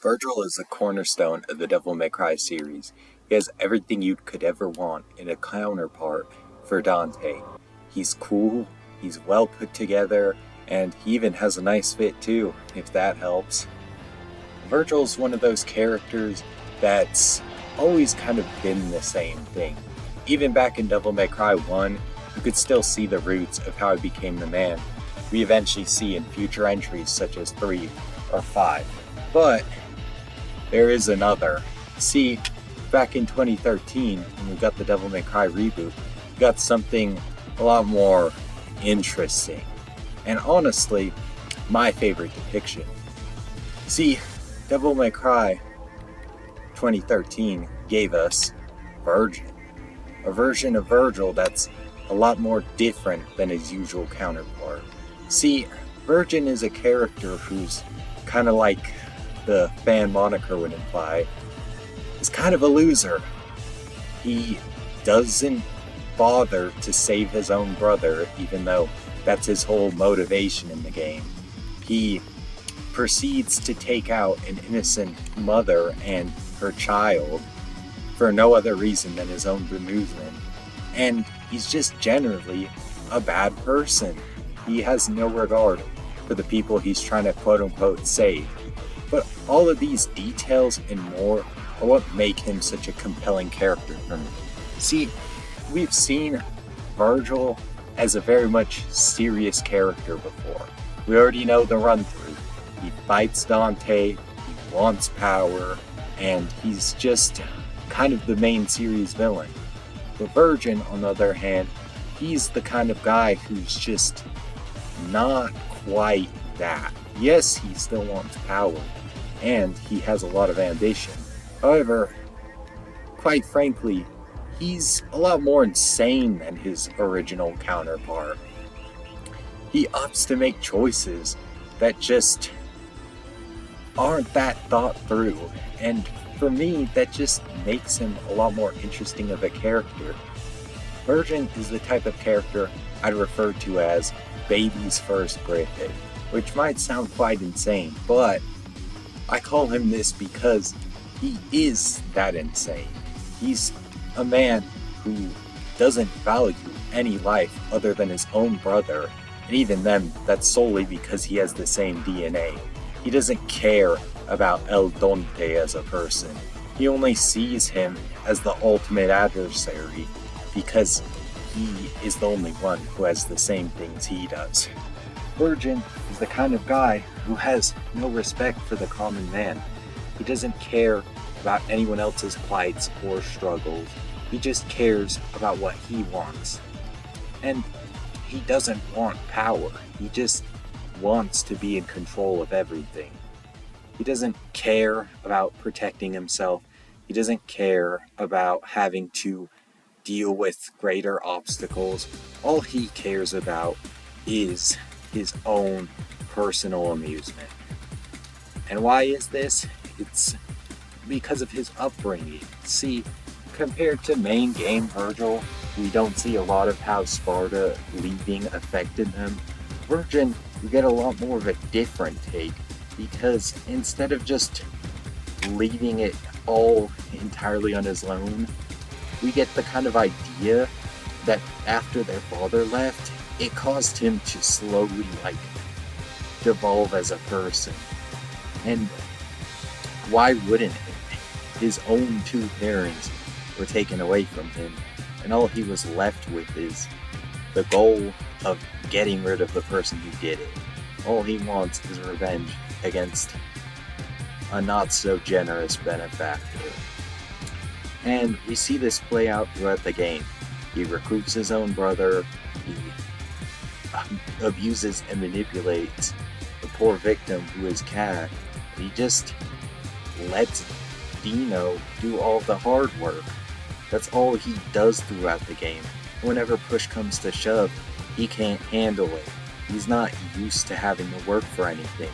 Vergil is the cornerstone of the Devil May Cry series. He has everything you could ever want in a counterpart for Dante. He's cool, he's well put together, and he even has a nice fit too, if that helps. Vergil's one of those characters that's always kind of been the same thing. Even back in Devil May Cry 1, you could still see the roots of how he became the man we eventually see in future entries such as 3 or 5. But there is another. See, back in 2013, when we got the Devil May Cry reboot, we got something a lot more interesting. And honestly, my favorite depiction. See, Devil May Cry 2013 gave us Vergin, a version of Vergil that's a lot more different than his usual counterpart. See, Vergin is a character who's kind of like the fan moniker would imply, is kind of a loser. He doesn't bother to save his own brother, even though that's his whole motivation in the game. He proceeds to take out an innocent mother and her child for no other reason than his own bemusement. And he's just generally a bad person. He has no regard for the people he's trying to quote-unquote save. But all of these details and more are what make him such a compelling character for me. See, we've seen Vergil as a very much serious character before. We already know the run-through. He fights Dante, he wants power, and he's just kind of the main series villain. But Vergin, on the other hand, he's the kind of guy who's just not quite that. Yes, he still wants power, and he has a lot of ambition. However, quite frankly, he's a lot more insane than his original counterpart. He opts to make choices that just aren't that thought through, and for me, that just makes him a lot more interesting of a character. Vergin is the type of character I'd refer to as baby's first birthday, which might sound quite insane, but I call him this because he is that insane. He's a man who doesn't value any life other than his own brother, and even then, that's solely because he has the same DNA. He doesn't care about El Dante as a person. He only sees him as the ultimate adversary because he is the only one who has the same things he does. Vergin is the kind of guy who has no respect for the common man. He doesn't care about anyone else's plights or struggles. He just cares about what he wants. And he doesn't want power. He just wants to be in control of everything. He doesn't care about protecting himself. He doesn't care about having to deal with greater obstacles. All he cares about is his own personal amusement. And why is this? It's because of his upbringing. See, compared to main game Vergil, we don't see a lot of how Sparta leaving affected him. Vergin, we get a lot more of a different take, because instead of just leaving it all entirely on his own, we get the kind of idea that after their father left, it caused him to slowly, devolve as a person. And why wouldn't it? His own two parents were taken away from him, and all he was left with is the goal of getting rid of the person who did it. All he wants is revenge against a not-so-generous benefactor. And we see this play out throughout the game. He recruits his own brother, he abuses and manipulates the poor victim who is Kat, and he just lets Dino do all the hard work. That's all he does throughout the game. Whenever push comes to shove, he can't handle it. He's not used to having to work for anything.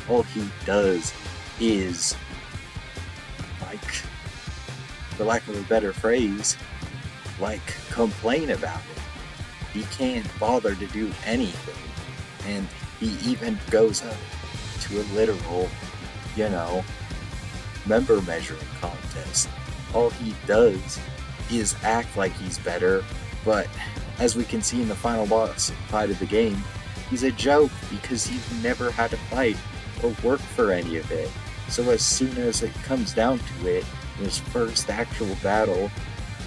All he does is, for lack of a better phrase, complain about it. He can't bother to do anything, and he even goes up to a literal you know, member measuring contest. All he does is act like he's better, but as we can see in the final boss fight of the game, he's a joke because he's never had to fight or work for any of it. So as soon as it comes down to it, in his first actual battle,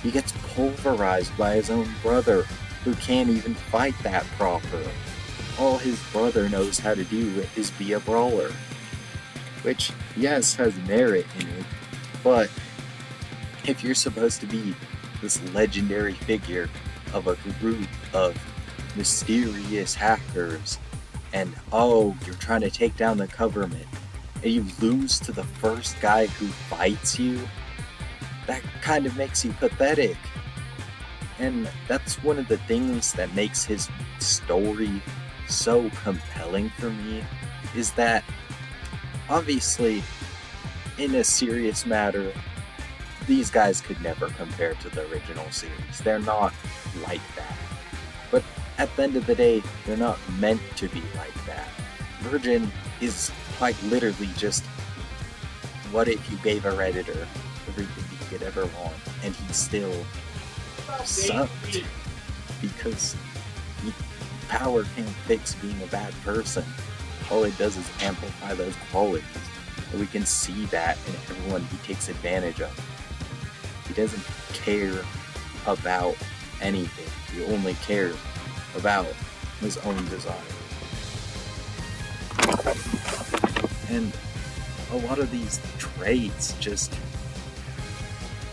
he gets pulverized by his own brother, who can't even fight that proper. All his brother knows how to do is be a brawler. Which, yes, has merit in it, but if you're supposed to be this legendary figure of a group of mysterious hackers, and you're trying to take down the government, and you lose to the first guy who fights you, that kind of makes you pathetic. And that's one of the things that makes his story so compelling for me, is that obviously, in a serious matter, these guys could never compare to the original series. They're not like that. But at the end of the day, they're not meant to be like that. Vergin is quite literally just, what if you gave a Redditor everything he could ever want, and he still sucked? Because power can't fix being a bad person. All it does is amplify those qualities. And we can see that in everyone he takes advantage of. He doesn't care about anything. He only cares about his own desires. And a lot of these traits just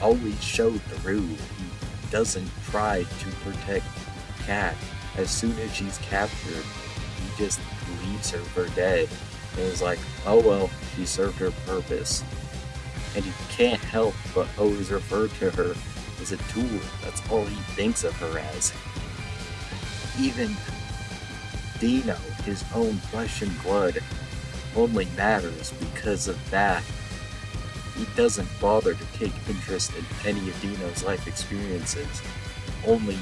always show through. He doesn't try to protect Cat. As soon as she's captured, he just leaves her for dead. And is like, oh well, she served her purpose. And he can't help but always refer to her as a tool. That's all he thinks of her as. Even Dino, his own flesh and blood, only matters because of that. He doesn't bother to take interest in any of Dino's life experiences, only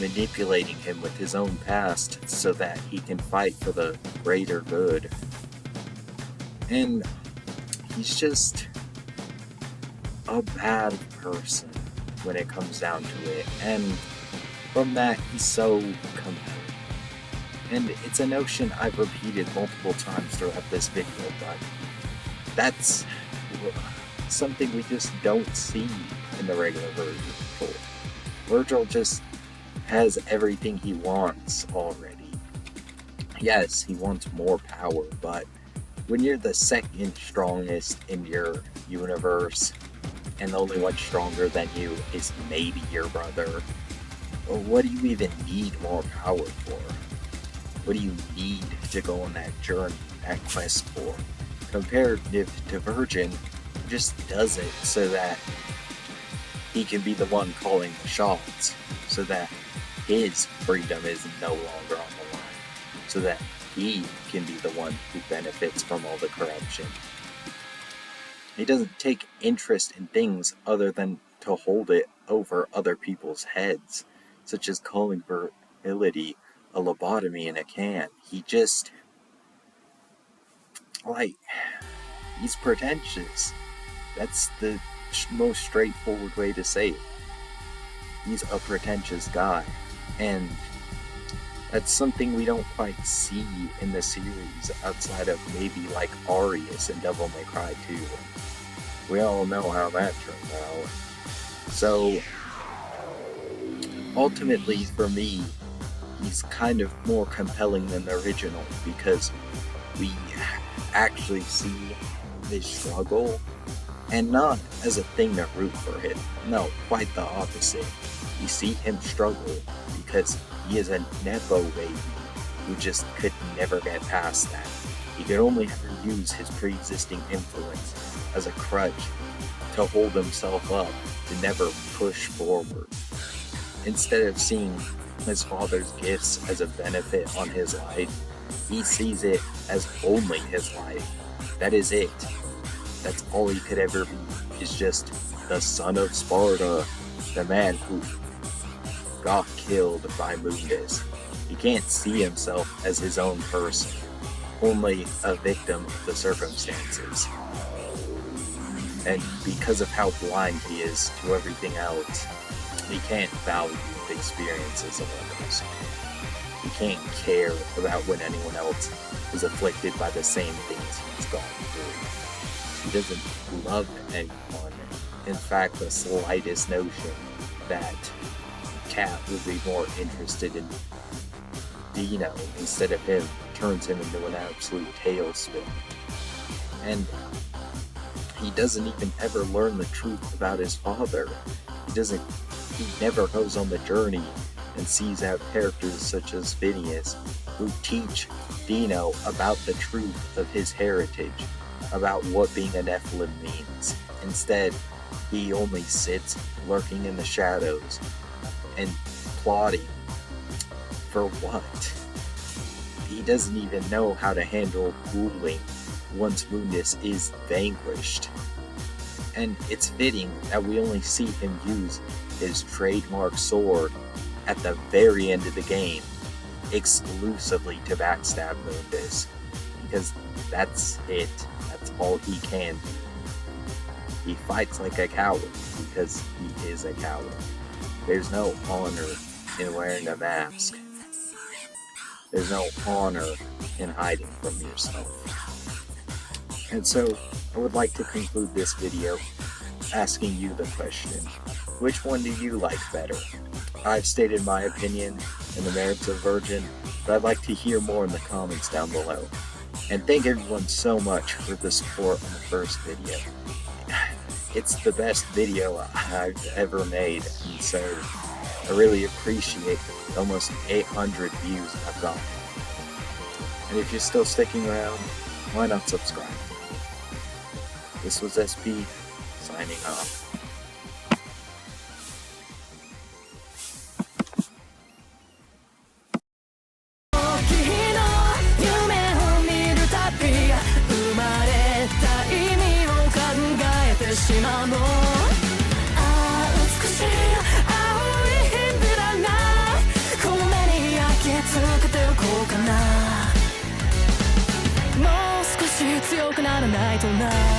manipulating him with his own past so that he can fight for the greater good. And he's just a bad person when it comes down to it, and from that he's so compelling. And it's a notion I've repeated multiple times throughout this video, but that's something we just don't see in the regular Vergil. Vergil just has everything he wants already. Yes, he wants more power, but when you're the second strongest in your universe, and the only one stronger than you is maybe your brother, well, what do you even need more power for? What do you need to go on that journey, that quest for? Comparative to Vergin, just does it so that he can be the one calling the shots, so that his freedom is no longer on the line, so that he can be the one who benefits from all the corruption. He doesn't take interest in things other than to hold it over other people's heads, such as calling virility a lobotomy in a can. He just, he's pretentious. That's the most straightforward way to say it. He's a pretentious guy, and that's something we don't quite see in the series outside of maybe like Arius and Devil May Cry 2. We all know how that turned out. So, ultimately for me, he's kind of more compelling than the original because we actually see his struggle, and not as a thing to root for him. No, quite the opposite. We see him struggle because he is a Nepo baby who just could never get past that. He could only ever use his pre-existing influence as a crutch to hold himself up, to never push forward. Instead of seeing his father's gifts as a benefit on his life, he sees it as only his life. That is it. That's all he could ever be, is just the son of Sparta, the man who got killed by Mundus. He can't see himself as his own person, only a victim of the circumstances. And because of how blind he is to everything else, he can't value the experiences of others. He can't care about when anyone else is afflicted by the same things he's gone through. He doesn't love anyone. In fact, the slightest notion that Cat would be more interested in Dino instead of him turns him into an absolute tailspin. And he doesn't even ever learn the truth about his father. He never goes on the journey and sees out characters such as Phineas who teach Dino about the truth of his heritage, about what being a Nephilim means. Instead, he only sits lurking in the shadows and plotting for what? He doesn't even know how to handle ruling once Mundus is vanquished. And it's fitting that we only see him use his trademark sword at the very end of the game, exclusively to backstab Mundus, because that's it. That's all he can do. He fights like a coward because he is a coward. There's no honor in wearing a mask. There's no honor in hiding from yourself. And so, I would like to conclude this video asking you the question, which one do you like better? I've stated my opinion and the merits of Vergin, but I'd like to hear more in the comments down below. And thank everyone so much for the support on the first video. It's the best video I've ever made, and so I really appreciate the almost 800 views I've gotten. And if you're still sticking around, why not subscribe? This was SP, signing off.もう少し強くならないとな